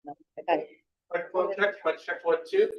Okay. Mic check 1 2.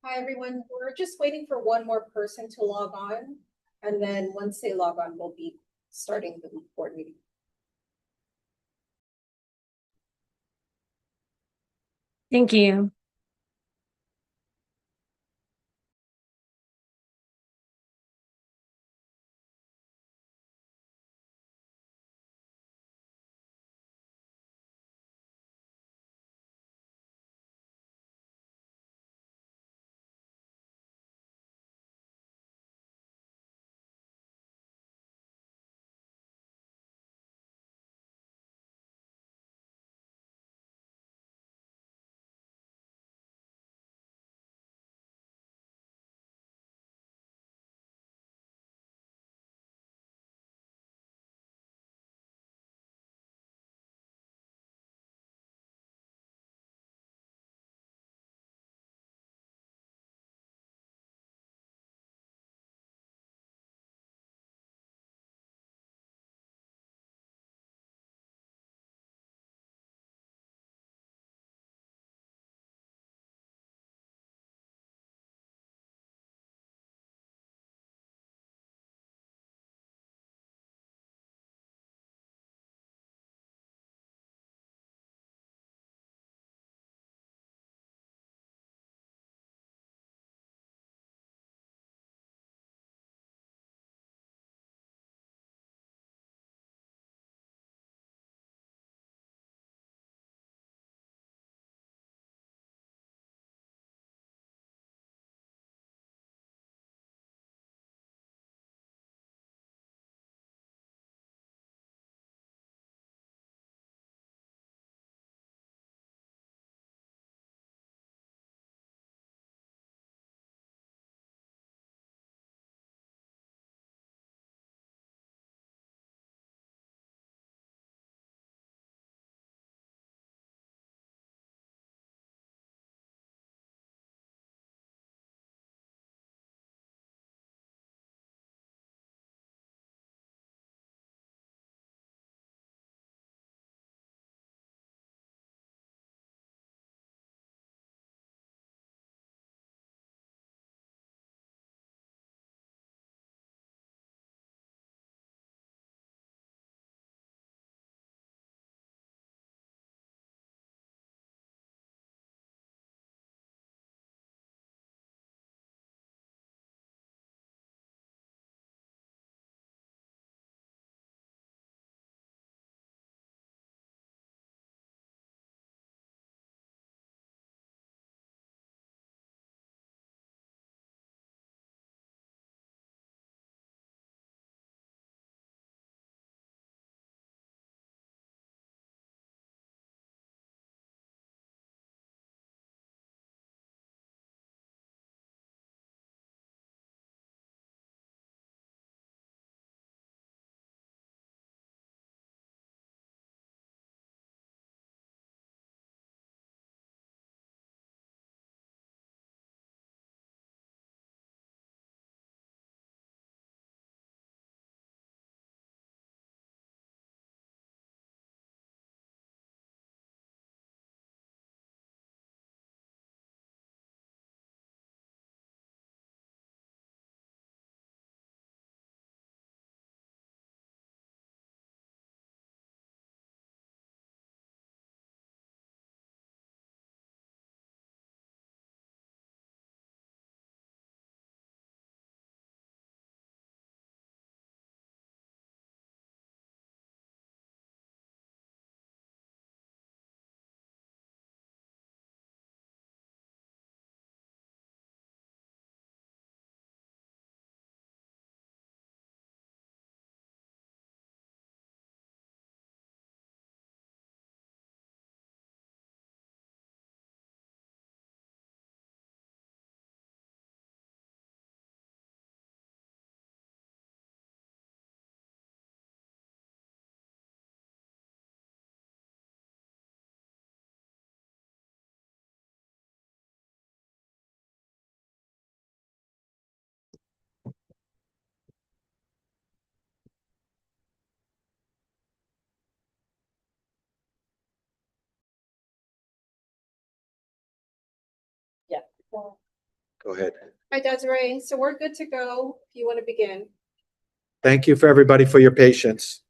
Hi, everyone. We're just waiting for one more person to log on. And then once they log on, we'll be starting the board meeting. Thank you. Go ahead. Hi, Desiree. So we're good to go if you want to begin. Thank you for everybody for your patience.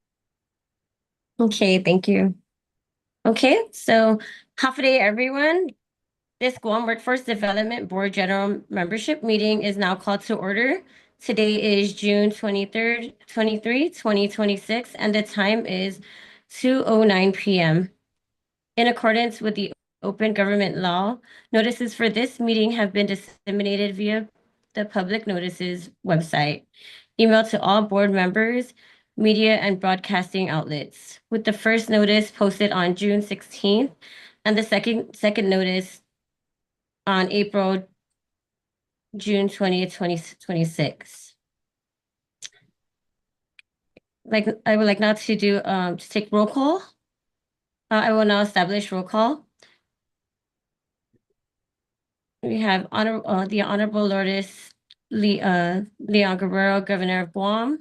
Okay, thank you. Okay, so half a day, everyone. This Guam Workforce Development Board General Membership Meeting is now called to order. Today is June 23rd, 2026, and the time is 2:09 p.m. In accordance with the open government law, notices for this meeting have been disseminated via the public notices website, emailed to all board members, media, and broadcasting outlets, with the first notice posted on June 16th and the second notice on June 20th, 2026. I would like now to do to take roll call. I will now establish roll call. We have the Honorable Lourdes Leon Guerrero, Governor of Guam.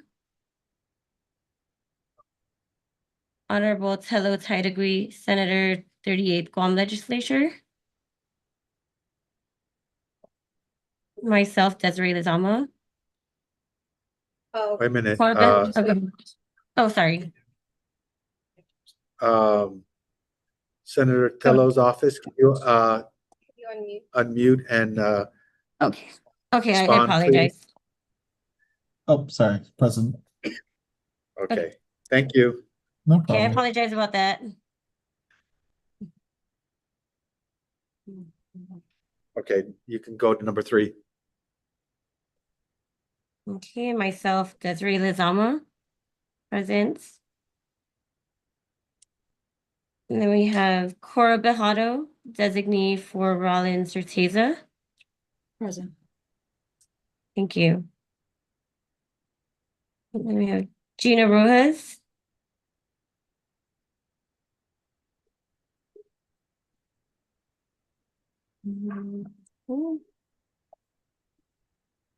Honorable Telo Taitagui, Senator 38th Guam Legislature. Myself, Desiree Lizama. Oh, Wait a minute. Oh, sorry. Senator Tello's office, can you you unmute. unmute and Okay. Okay, I Respond, apologize. Oh, sorry, present. okay. Thank you. No Okay, I problem. apologize about that. Okay, you can go to number 3. Okay, myself, Desiree Lizama, present. And then we have Cora Bejado, designee for Rollins Certeza. Present. Thank you. And then we have Gina Rojas.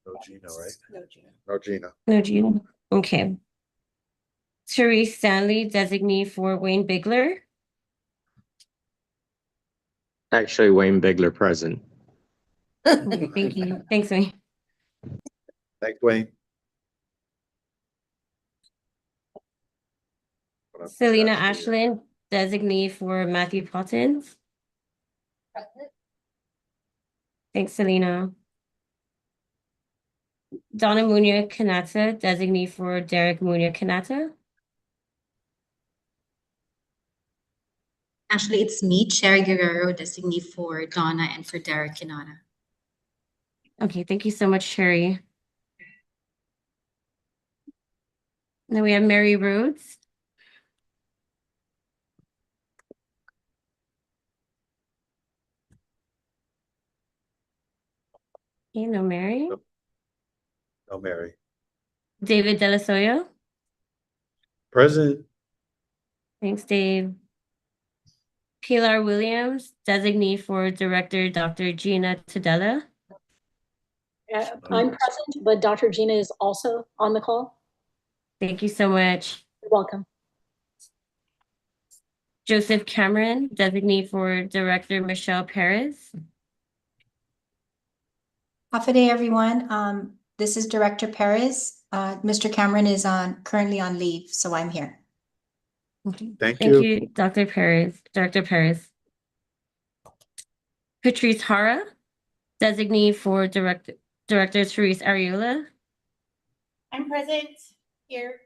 No Gino, right? No, Gina. No Gina. No, Gina. Okay. Therese Stanley, designee for Wayne Bigler. Actually, Wayne Bigler present. Okay, thank you. Thanks, Wayne. Thanks, Wayne. Selena Ashland, designee for Matthew Pottins. Thanks, Selena. Donna Munya Kanata, designee for Derek Munya Kanata. Actually, it's me, Cherry Guerrero, designee for Donna and for Derek Kinana. Okay, thank you so much, Sherry. Then we have Mary Rhodes. Okay, no Mary. No Mary. David Delasoyo. Present. Thanks, Dave. Pilar Williams, designee for Director Dr. Gina Tudela. I'm present, but Dr. Gina is also on the call. Thank you so much. You're welcome. Joseph Cameron, designee for Director Michelle Perez. Half a day, everyone. This is Director Perez. Mr. Cameron is currently on leave, so I'm here. Okay. Thank Thank you. you, Dr. Perez. Director Perez. Patrice Hara, designee for Director Therese Ariola. I'm present here.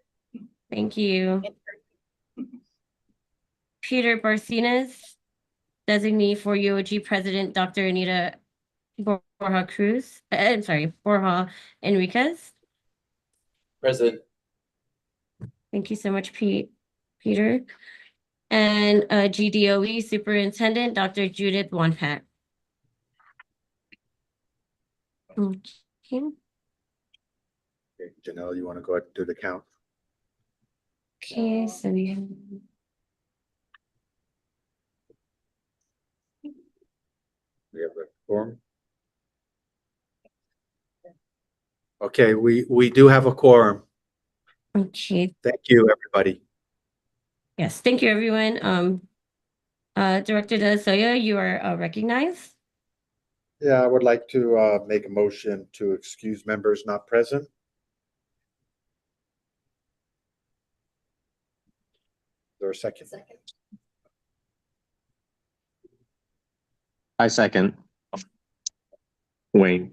Thank you. Peter Barcinas, designee for UOG President Dr. Anita Borja Cruz. I'm sorry, Borja Enriquez. Present. Thank you so much, Peter. And GDOE Superintendent Dr. Judith Wonpat. Okay. Okay, Janelle, you want to go ahead and do the count? Okay, so we have We have a quorum. Okay, we do have a quorum. okay. Thank you, everybody. Yes, thank you, everyone. Director De La Soya, you are recognized. Yeah, I would like to make a motion to excuse members not present. Is there a second? Second. I second. Wayne.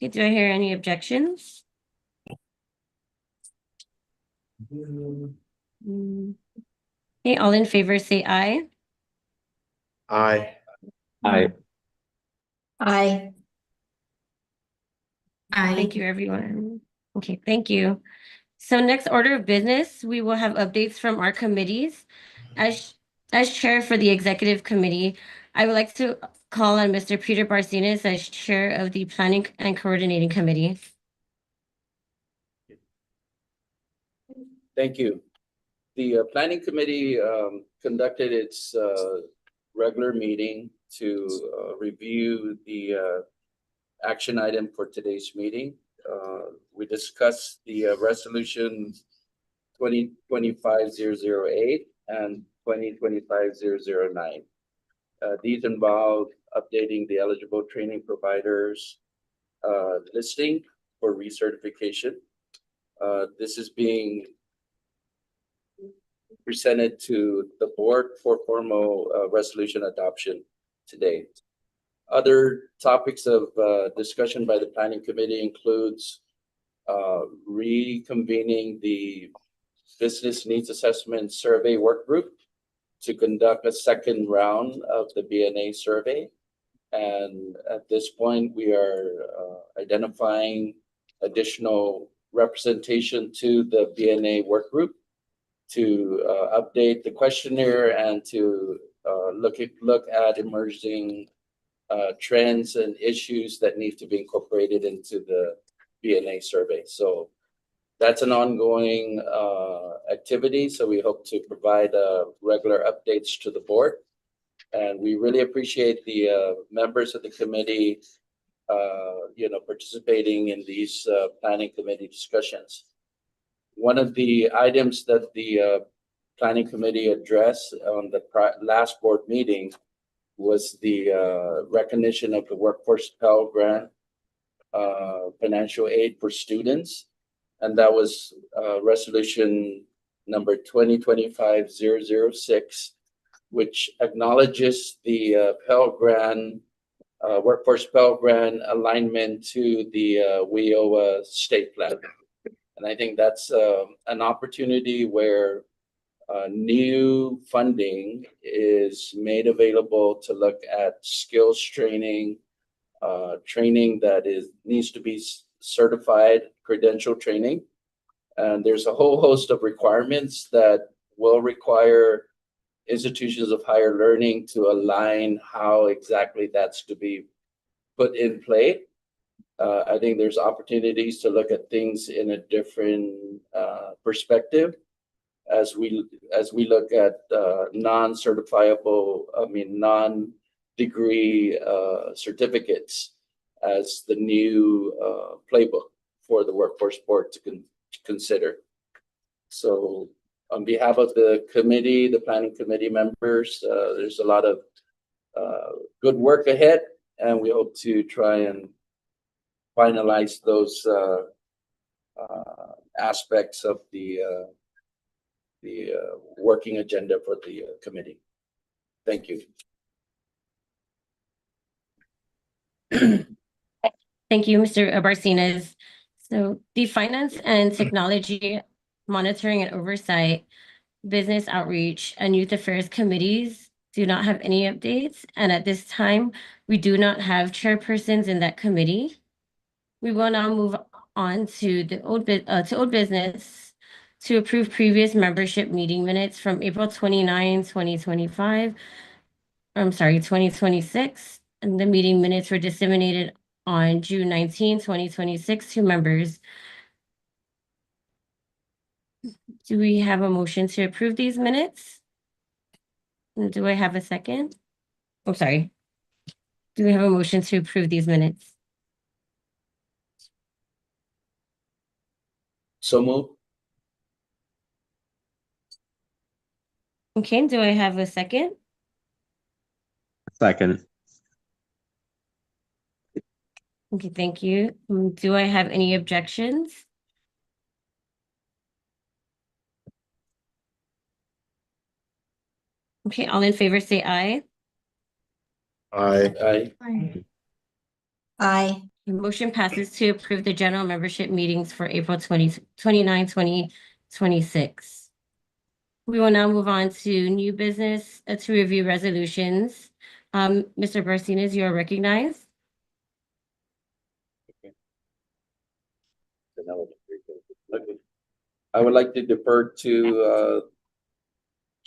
Okay, do I hear any objections? Mm. Okay, all in favor say aye. Aye. Aye. Aye. Thank you, everyone. Okay, thank you. So next order of business, we will have updates from our committees. As chair for the executive committee, I would like to call on Mr. Peter Barcinas as chair of the planning and coordinating committee. Thank you. The planning committee conducted its regular meeting to review the action item for today's meeting. We discussed the resolution 2025-008 and 2025-009. These involve updating the eligible training providers listing for recertification. This is being presented to the board for formal resolution adoption today. Other topics of discussion by the planning committee includes reconvening the business needs assessment survey work group to conduct a second round of the BNA survey. And at this point, we are identifying additional representation to the BNA work group to update the questionnaire and to look at emerging trends and issues that need to be incorporated into the BNA survey. So that's an ongoing activity. So we hope to provide regular updates to the board. And we really appreciate the members of the committee, participating in these planning committee discussions. One of the items that the planning committee addressed on the last board meeting was the recognition of the Workforce Pell Grant financial aid for students. And that was resolution number 2025-006, which acknowledges the Pell Grant, Workforce Pell Grant alignment to the WIOA state plan. And I think that's an opportunity where new funding is made available to look at skills training, training that needs to be certified, credential training. And there's a whole host of requirements that will require institutions of higher learning to align how exactly that's to be put in play. I think there's opportunities to look at things in a different perspective as we look at non-degree certificates as the new playbook for the workforce board to consider. So on behalf of the committee, the planning committee members, there's a lot of good work ahead, and we hope to try and finalize those aspects of the working agenda for the committee. Thank you. Thank you, Mr. Barcinas. So the Finance and Technology Monitoring and Oversight, Business Outreach, and Youth Affairs Committees do not have any updates. And at this time, we do not have chairpersons in that committee. We will now move on to the old business to approve previous membership meeting minutes from April 29, 2025. I'm sorry, 2026. And the meeting minutes were disseminated on June 19, 2026 to members. Do we have a motion to approve these minutes? And do I have a second? I'm sorry. Do we have a motion to approve these minutes? So move. Okay, do I have a second? Second. Okay, thank you. Do I have any objections? Okay, all in favor say aye. Aye. Aye. Aye. Motion passes to approve the general membership meetings for April 29, 2026. We will now move on to new business to review resolutions. Mr. Barcinas, you are recognized. I would like to defer to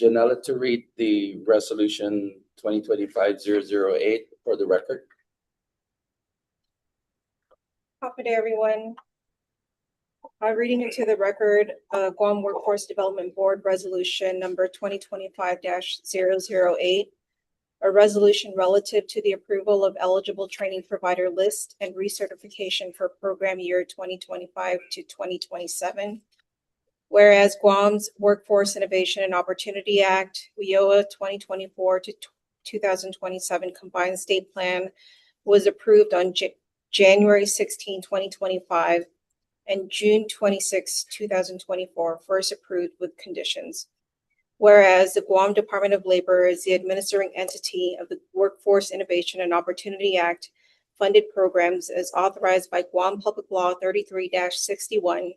Janella to read the resolution 2025-008 for the record. Happy day, everyone. Reading into the record, Guam Workforce Development Board Resolution number 2025-008, a resolution relative to the approval of eligible training provider list and recertification for program year 2025 to 2027. Whereas Guam's Workforce Innovation and Opportunity Act, WIOA 2024 to 2027 Combined State Plan was approved on January 16, 2025, and June 26, 2024, first approved with conditions. Whereas the Guam Department of Labor is the administering entity of the Workforce Innovation and Opportunity Act funded programs as authorized by Guam Public Law 33-61,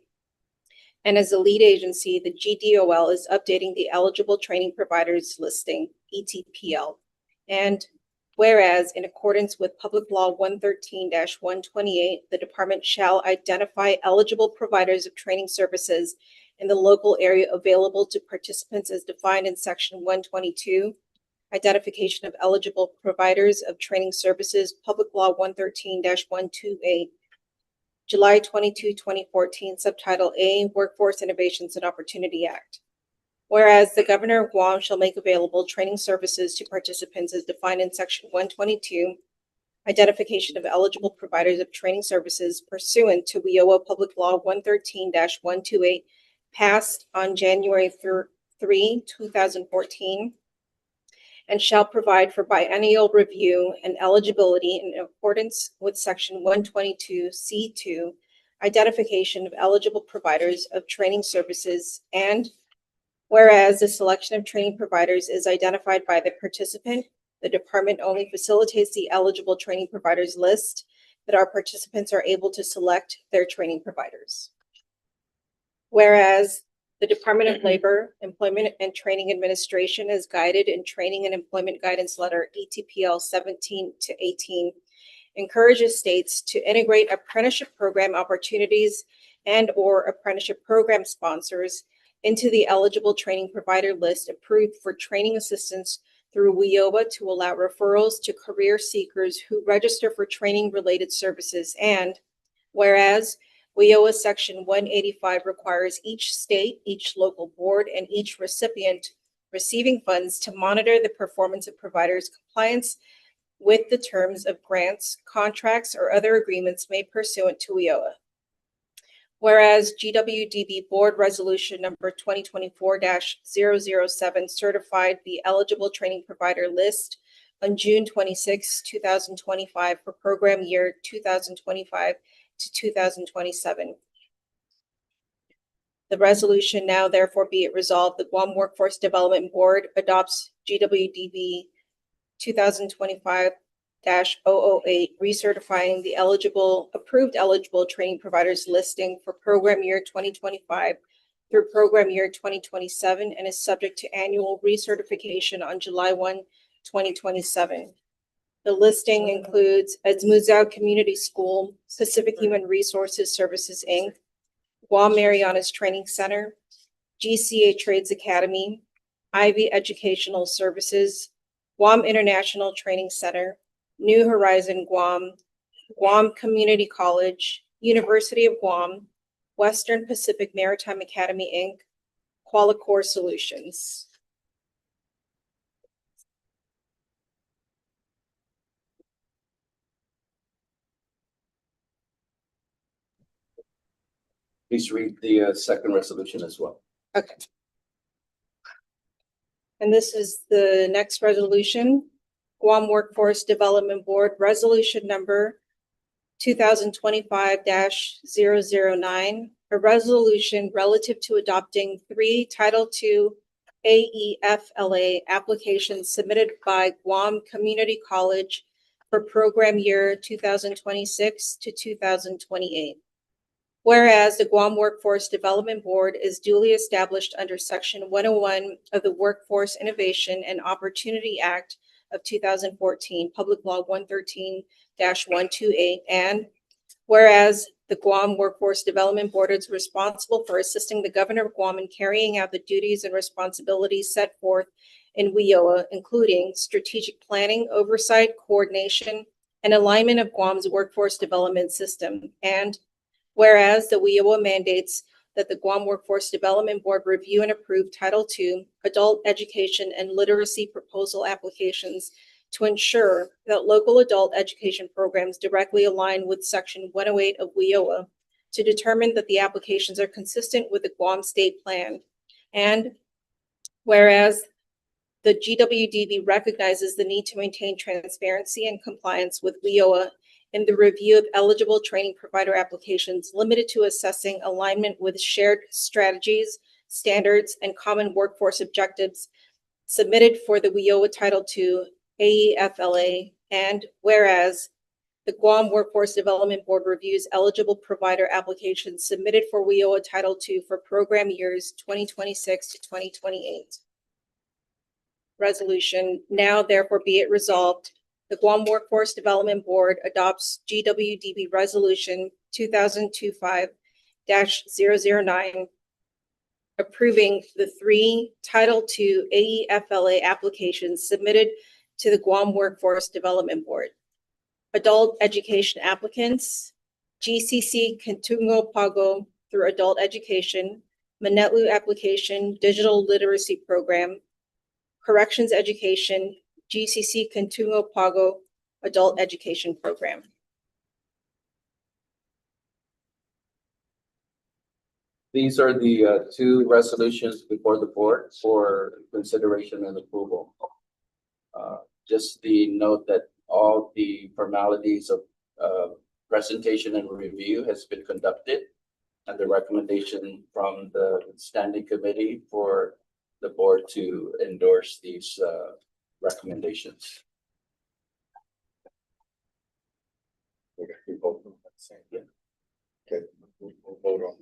and as the lead agency, the GDOL is updating the eligible training providers listing, ETPL. And whereas in accordance with Public Law 113-128, the department shall identify eligible providers of training services in the local area available to participants as defined in Section 122, identification of eligible providers of training services, Public Law 113-128, July 22, 2014, Subtitle A, Workforce Innovations and Opportunity Act. Whereas the Governor of Guam shall make available training services to participants as defined in Section 122, identification of eligible providers of training services pursuant to WIOA Public Law 113-128, passed on January 3, 2014, and shall provide for biennial review and eligibility in accordance with Section 122C2, identification of eligible providers of training services, and whereas the selection of training providers is identified by the participant, the department only facilitates the eligible training providers list that our participants are able to select their training providers. Whereas the Department of Labor, Employment and Training Administration is guided in Training and Employment Guidance Letter ETPL 17-18, encourages states to integrate apprenticeship program opportunities and/or apprenticeship program sponsors into the eligible training provider list approved for training assistance through WIOA to allow referrals to career seekers who register for training-related services. And whereas WIOA Section 185 requires each state, each local board, and each recipient receiving funds to monitor the performance of providers' compliance with the terms of grants, contracts, or other agreements made pursuant to WIOA. Whereas GWDB Board Resolution number 2024-007 certified the eligible training provider list on June 26, 2025 for program year 2025 to 2027. The resolution now therefore be it resolved, the Guam Workforce Development Board adopts GWDB 2025-008, recertifying the approved eligible training providers listing for program year 2025 through program year 2027 and is subject to annual recertification on July 1, 2027. The listing includes Azmuzao Community School, Pacific Human Resources Services, Inc., Guam Marianas Training Center, GCA Trades Academy, Ivy Educational Services, Guam International Training Center, New Horizon Guam, Guam Community College, University of Guam, Western Pacific Maritime Academy, Inc., Qualicore Solutions. Please read the second resolution as well. Okay. And this is the next resolution. Guam Workforce Development Board Resolution Number 2025-009, a resolution relative to adopting 3 Title II AEFLA applications submitted by Guam Community College for program year 2026 to 2028. Whereas the Guam Workforce Development Board is duly established under Section 101 of the Workforce Innovation and Opportunity Act of 2014, Public Law 113-128, and whereas the Guam Workforce Development Board is responsible for assisting the Governor of Guam in carrying out the duties and responsibilities set forth in WIOA, including strategic planning, oversight, coordination, and alignment of Guam's workforce development system. And whereas the WIOA mandates that the Guam Workforce Development Board review and approve Title II adult education and literacy proposal applications to ensure that local adult education programs directly align with Section 108 of WIOA, to determine that the applications are consistent with the Guam State Plan. And whereas the GWDB recognizes the need to maintain transparency and compliance with WIOA in the review of eligible training provider applications, limited to assessing alignment with shared strategies, standards, and common workforce objectives submitted for the WIOA Title II AEFLA. And whereas the Guam Workforce Development Board reviews eligible provider applications submitted for WIOA Title II for program years 2026 to 2028. Resolution, now therefore be it resolved, the Guam Workforce Development Board adopts GWDB Resolution 2025-009, approving the 3 Title II AEFLA applications submitted to the Guam Workforce Development Board. Adult education applicants, GCC Kentungo Pago through adult education, Manetlu application, digital literacy program, corrections education, GCC Kentungo Pago adult education program. These are the 2 resolutions before the board for consideration and approval. Just the note that all the formalities of presentation and review has been conducted, and the recommendation from the standing committee for the board to endorse these recommendations. Okay, we vote on that same thing. Okay, we'll vote on.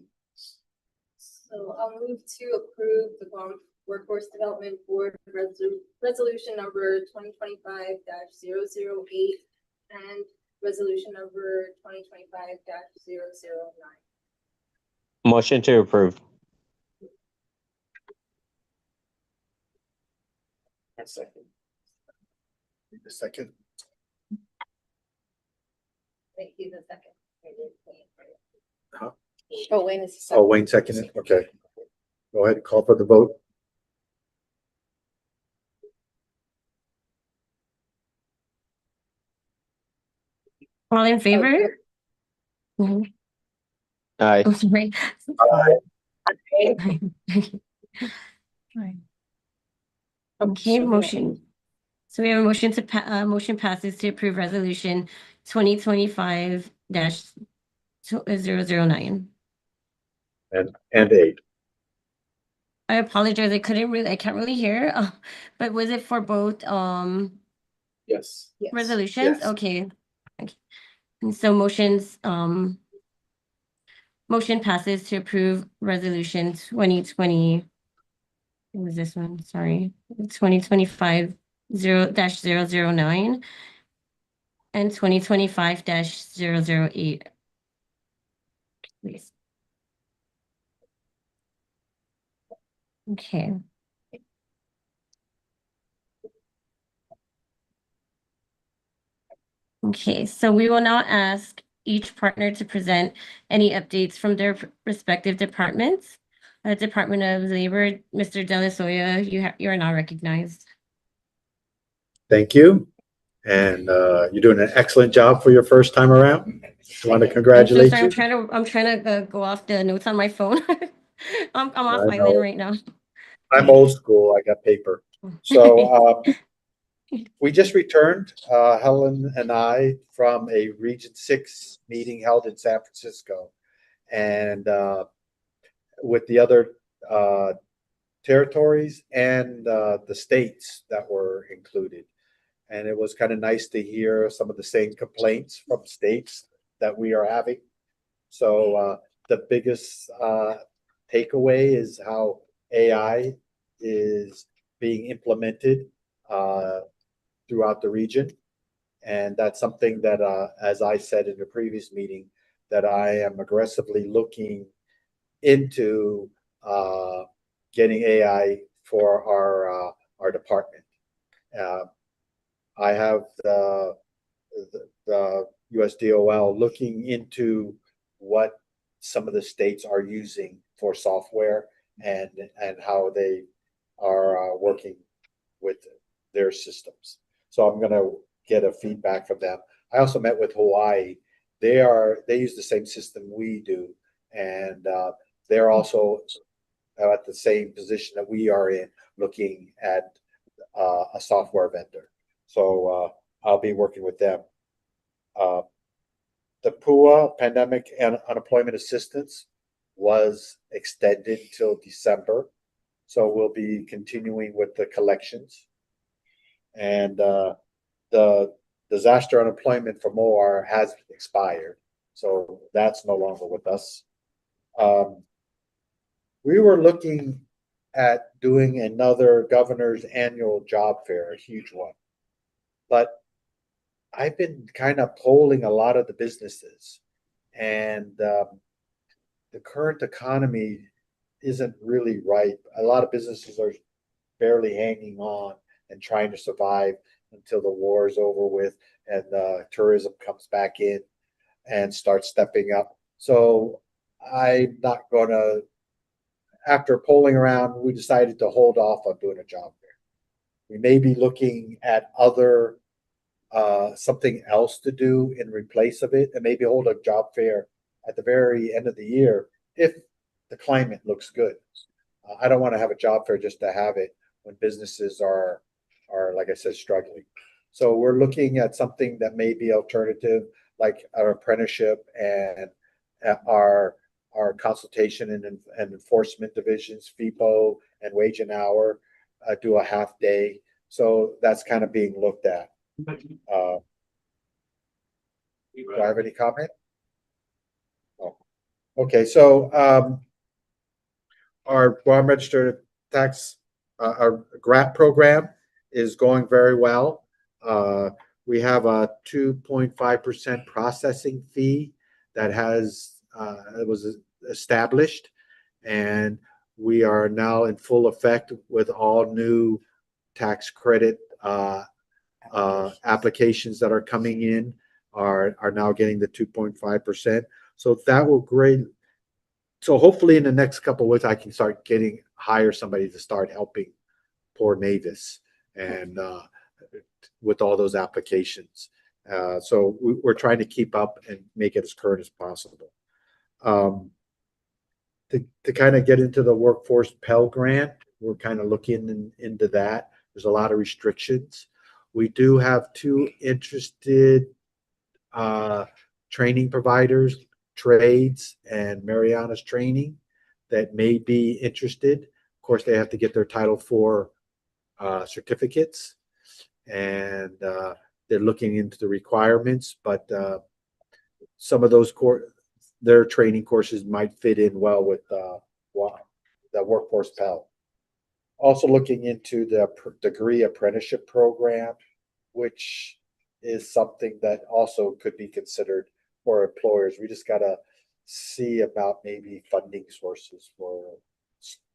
So I'll move to approve the Guam Workforce Development Board resolution number 2025-008 and resolution number 2025-009. Motion to approve. A second. A second. Thank you, the second. Oh, Wayne is the Oh, second. Wayne seconded. Okay. Go ahead, call for the vote. All in favor? Mhm. Aye. I'm sorry. Okay, motion. So we have a motion to motion passes to approve resolution 2025-009. And 8. I apologize. I can't really hear. But was it for both Yes. Yes. resolutions? Yes. Okay. And so motion passes to approve resolution 2020. What was this one? Sorry. 2025-009 and 2025-008. Please. Okay. Okay, so we will now ask each partner to present any updates from their respective departments. Department of Labor, Mr. De La Soya, you are now recognized. Thank you. And you're doing an excellent job for your first time around. I want to congratulate I'm you. I'm trying to go off the notes on my phone. I'm off I island know. right now. I'm old school. I got paper. So We just returned, Helen and I, from a Region 6 meeting held in San Francisco. And with the other territories and the states that were included. And it was kind of nice to hear some of the same complaints from states that we are having. So the biggest takeaway is how AI is being implemented throughout the region. And that's something that, as I said in the previous meeting, that I am aggressively looking into getting AI for our department. I have the USDOL looking into what some of the states are using for software and how they are working with their systems. So I'm going to get a feedback from them. I also met with Hawaii. They use the same system we do, and they're also at the same position that we are in, looking at a software vendor. So I'll be working with them. The PUA, Pandemic and Unemployment Assistance, was extended till December. So we'll be continuing with the collections. And the disaster unemployment from OR has expired. So that's no longer with us. We were looking at doing another governor's annual job fair, a huge one. But I've been kind of polling a lot of the businesses, and the current economy isn't really ripe. A lot of businesses are barely hanging on and trying to survive until the war is over with and tourism comes back in and starts stepping up. So I'm not going to, after polling around, we decided to hold off on doing a job fair. We may be looking at other something else to do in replace of it, and maybe hold a job fair at the very end of the year if the climate looks good. I don't want to have a job fair just to have it when businesses are like I said, struggling. So we're looking at something that may be alternative, like our apprenticeship and our consultation and enforcement divisions, FIPO and wage and hour, do a half day. So that's kind of being looked at. Do I have any comment? Oh, okay. So our Guam Registered Tax, our GRAT program is going very well. We have a 2.5% processing fee that it was established, and we are now in full effect with all new tax credit applications that are coming in are now getting the 2.5%. So that will great. So hopefully in the next couple of weeks, I can start hire somebody to start helping poor Mavis and with all those applications. So we're trying to keep up and make it as current as possible. To kind of get into the workforce Pell Grant, we're kind of looking into that. There's a lot of restrictions. We do have 2 interested training providers, Trades and Mariana's Training, that may be interested. Of course, they have to get their Title IV certificates, and they're looking into the requirements, but some of those their training courses might fit in well with the workforce Pell. Also looking into the degree apprenticeship program, which is something that also could be considered for employers. We just got to see about maybe funding sources for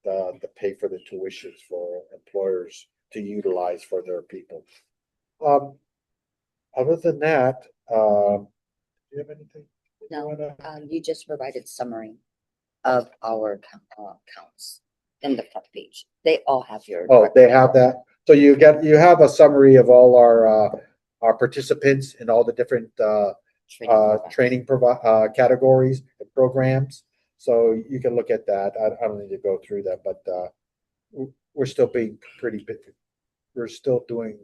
the pay for the tuitions for employers to utilize for their people. Other than that, do you have anything? No, you just provided summary of our counts in the front page. They all have your. Oh, they have that. So you have a summary of all our participants in all the different training categories and programs. So you can look at that. I don't need to go through that, but we're still being we're still doing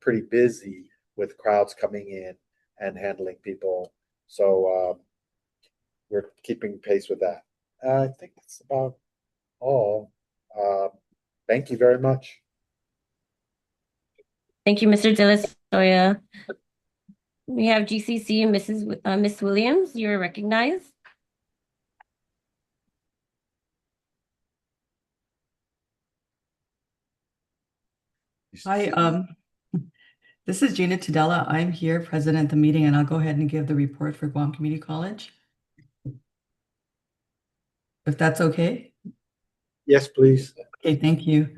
pretty busy with crowds coming in and handling people. So we're keeping pace with that. I think that's about all. Thank you very much. Thank you, Mr. De La Soya. We have GCC, Miss Williams, you're recognized. Hi, this is Gina Tadella. I'm here, president of the meeting, and I'll go ahead and give the report for Guam Community College. If that's okay? Yes, please. Okay, thank you.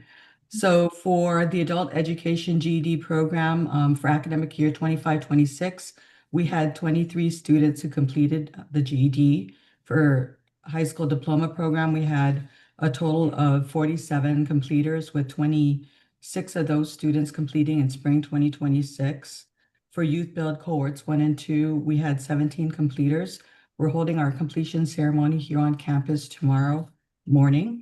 So for the adult education GED program, for academic year 25-26, we had 23 students who completed the GED. For high school diploma program, we had a total of 47 completers, with 26 of those students completing in spring 2026. For youth build cohorts 1 and 2, we had 17 completers. We're holding our completion ceremony here on campus tomorrow morning.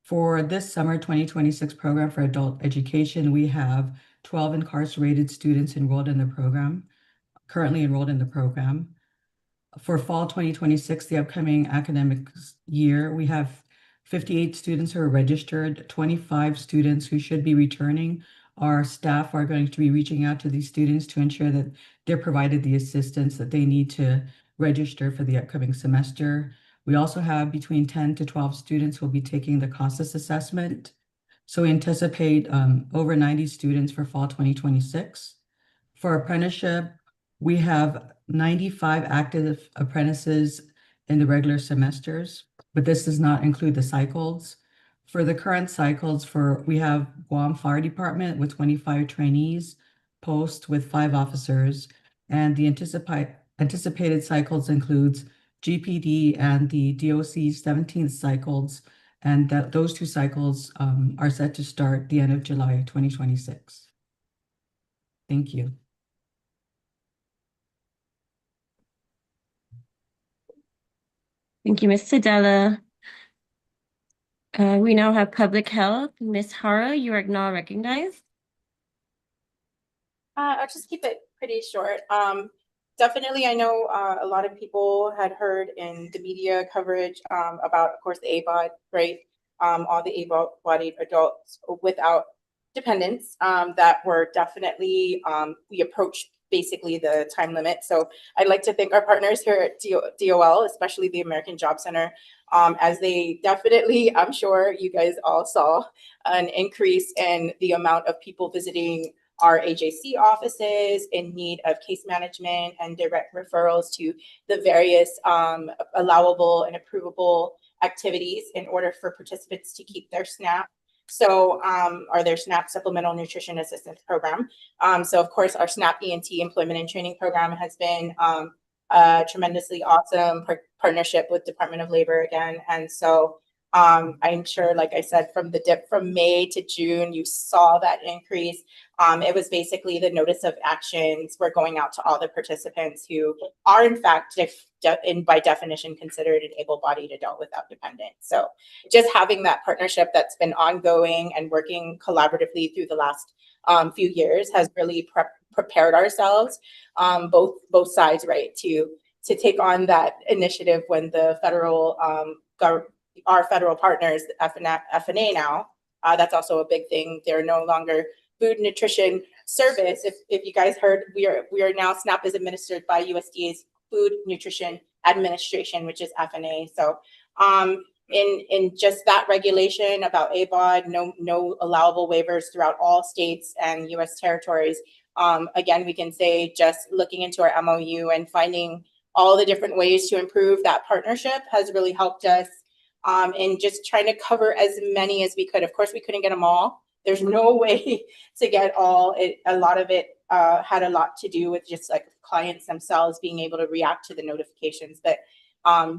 For this summer 2026 program for adult education, we have 12 incarcerated students enrolled in the program, currently enrolled in the program. For fall 2026, the upcoming academic year, we have 58 students who are registered, 25 students who should be returning. Our staff are going to be reaching out to these students to ensure that they're provided the assistance that they need to register for the upcoming semester. We also have between 10 to 12 students who will be taking the CASAS assessment. So we anticipate over 90 students for fall 2026. For apprenticeship, we have 95 active apprentices in the regular semesters, but this does not include the cycles. For the current cycles, we have Guam Fire Department with 25 trainees, post with 5 officers, and the anticipated cycles includes GPD and the DOC's 17th cycles, and those 2 cycles are set to start the end of July 2026. Thank you. Thank you, Ms. Tadella. We now have public health. Ms. Hara, you are now recognized. I'll just keep it pretty short. Definitely, I know a lot of people had heard in the media coverage about, of course, the ABOD, right? All the able-bodied adults without dependents that were definitely, we approached basically the time limit. So I'd like to thank our partners here at DOL, especially the American Job Center, as they definitely, I'm sure you guys all saw an increase in the amount of people visiting our AJC offices in need of case management and direct referrals to the various allowable and approvable activities in order for participants to keep their SNAP. So, or their SNAP Supplemental Nutrition Assistance Program. So of course, our SNAP ENT Employment and Training Program has been a tremendously awesome partnership with Department of Labor again. And so I'm sure, like I said, from the dip from May to June, you saw that increase. It was basically the notice of actions were going out to all the participants who are in fact, by definition, considered an able-bodied adult without dependent. So just having that partnership that's been ongoing and working collaboratively through the last few years has really prepared ourselves, both sides, right, to take on that initiative when the federal our federal partners, FNA now, that's also a big thing. They're no longer food nutrition service. If you guys heard, we are now, SNAP is administered by USDA's Food Nutrition Administration, which is FNA. So in just that regulation about ABOD, no allowable waivers throughout all states and US territories. Again, we can say just looking into our MOU and finding all the different ways to improve that partnership has really helped us in just trying to cover as many as we could. Of course, we couldn't get them all. There's no way to get all. A lot of it had a lot to do with just like clients themselves being able to react to the notifications. But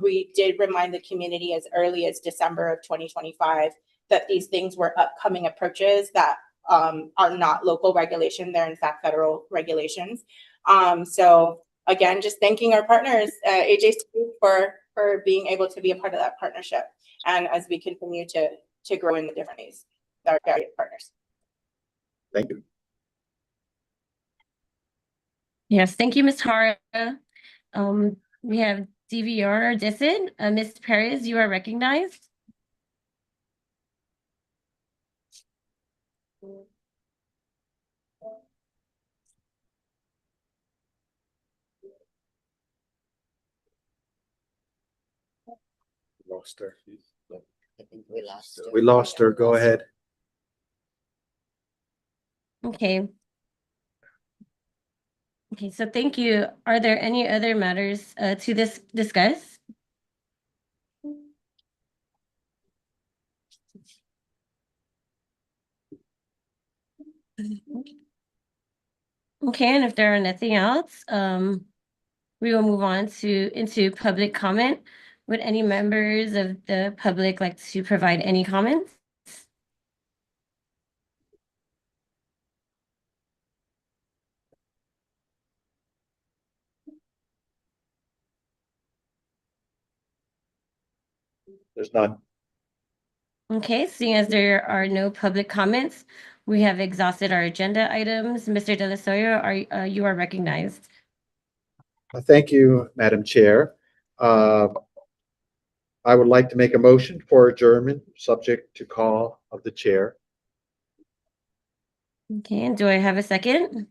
we did remind the community as early as December of 2025 that these things were upcoming approaches that are not local regulation. They're in fact federal regulations. So again, just thanking our partners, AJC, for being able to be a part of that partnership. And as we continue to grow in the different ways, our various partners. Thank you. Yes, thank you, Ms. Hara. We have DVR Dissen. Ms. Perez, you are recognized. Lost her. I think we lost her. We lost her. Go ahead. Okay. Okay, so thank you. Are there any other matters to discuss? Okay, and if there are nothing else, we will move on into public comment. Would any members of the public like to provide any comments? There's none. Okay, seeing as there are no public comments, we have exhausted our agenda items. Mr. De La Soya, you are recognized. Thank you, Madam Chair. I would like to make a motion for adjournment, subject to call of the chair. Okay, and do I have a second?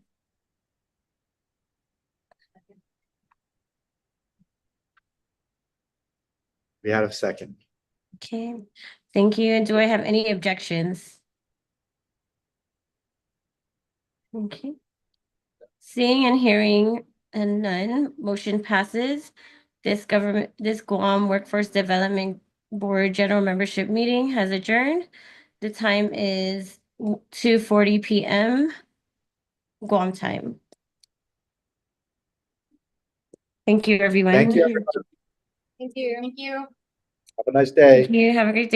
We had a second. Okay, thank you. And do I have any objections? Okay. Seeing and hearing and none, motion passes. This Guam Workforce Development Board General Membership Meeting has adjourned. The time is 2:40 p.m. Guam time. Thank you, everyone. Thank you, everybody. Thank you. Thank you. Have a nice day. Thank you. Have a great day.